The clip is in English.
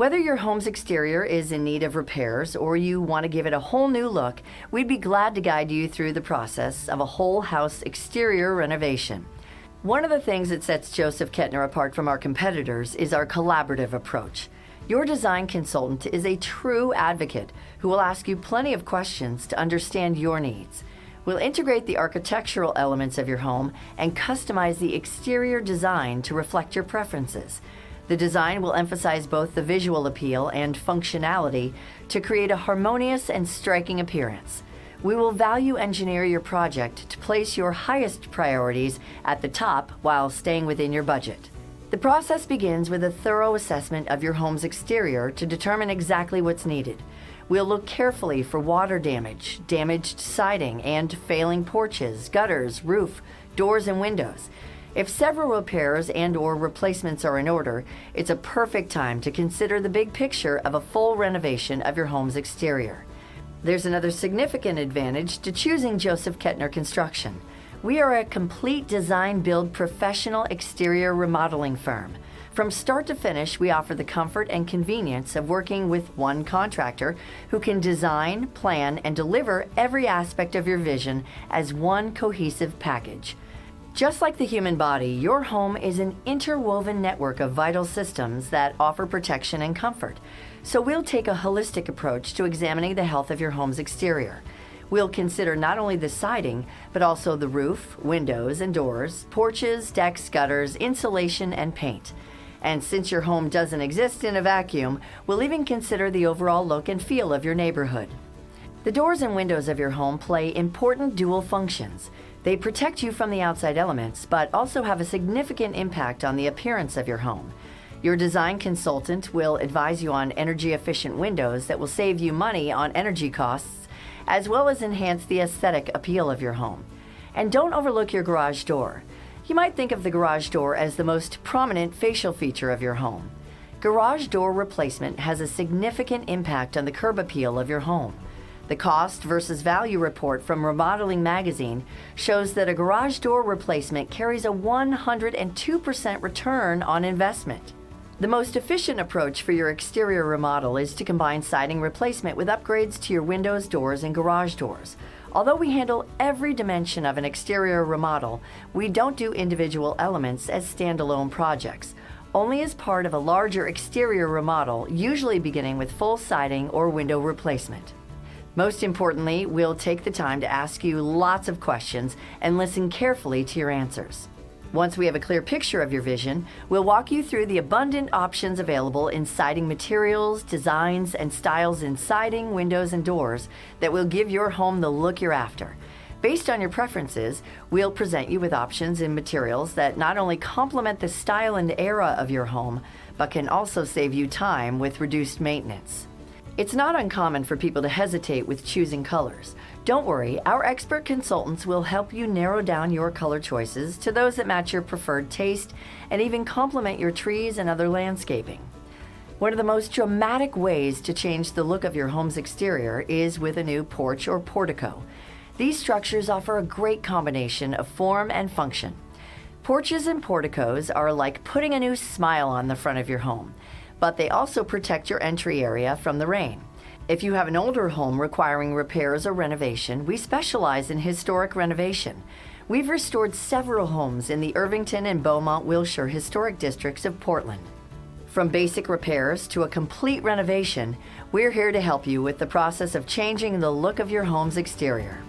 Whether your home's exterior is in need of repairs or you want to give it a whole new look, we'd be glad to guide you through the process of a whole house exterior renovation. One of the things that sets Joseph Ketner apart from our competitors is our collaborative approach. Your design consultant is a true advocate who will ask you plenty of questions to understand your needs. We'll integrate the architectural elements of your home and customize the exterior design to reflect your preferences. The design will emphasize both the visual appeal and functionality to create a harmonious and striking appearance. We will value engineer your project to place your highest priorities at the top while staying within your budget. The process begins with a thorough assessment of your home's exterior to determine exactly what's needed. We'll look carefully for water damage, damaged siding, and failing porches, gutters, roof, doors, and windows. If several repairs and/or replacements are in order, it's a perfect time to consider the big picture of a full renovation of your home's exterior. There's another significant advantage to choosing Joseph Ketner Construction. We are a complete design-build professional exterior remodeling firm. From start to finish, we offer the comfort and convenience of working with one contractor who can design, plan, and deliver every aspect of your vision as one cohesive package. Just like the human body, your home is an interwoven network of vital systems that offer protection and comfort. So we'll take a holistic approach to examining the health of your home's exterior. We'll consider not only the siding, but also the roof, windows and doors, porches, decks, gutters, insulation, and paint. And since your home doesn't exist in a vacuum, we'll even consider the overall look and feel of your neighborhood. The doors and windows of your home play important dual functions. They protect you from the outside elements, but also have a significant impact on the appearance of your home. Your design consultant will advise you on energy-efficient windows that will save you money on energy costs, as well as enhance the aesthetic appeal of your home. And don't overlook your garage door. You might think of the garage door as the most prominent facial feature of your home. Garage door replacement has a significant impact on the curb appeal of your home. The cost versus value report from Remodeling magazine shows that a garage door replacement carries a 102% return on investment. The most efficient approach for your exterior remodel is to combine siding replacement with upgrades to your windows, doors, and garage doors. Although we handle every dimension of an exterior remodel, we don't do individual elements as standalone projects, only as part of a larger exterior remodel, usually beginning with full siding or window replacement. Most importantly, we'll take the time to ask you lots of questions and listen carefully to your answers. Once we have a clear picture of your vision, we'll walk you through the abundant options available in siding materials, designs, and styles in siding, windows, and doors that will give your home the look you're after. Based on your preferences, we'll present you with options in materials that not only complement the style and era of your home, but can also save you time with reduced maintenance. It's not uncommon for people to hesitate with choosing colors. Don't worry, our expert consultants will help you narrow down your color choices to those that match your preferred taste and even complement your trees and other landscaping. One of the most dramatic ways to change the look of your home's exterior is with a new porch or portico. These structures offer a great combination of form and function. Porches and porticos are like putting a new smile on the front of your home, but they also protect your entry area from the rain. If you have an older home requiring repairs or renovation, we specialize in historic renovation. We've restored several homes in the Irvington and Beaumont-Wilshire historic districts of Portland. From basic repairs to a complete renovation, we're here to help you with the process of changing the look of your home's exterior.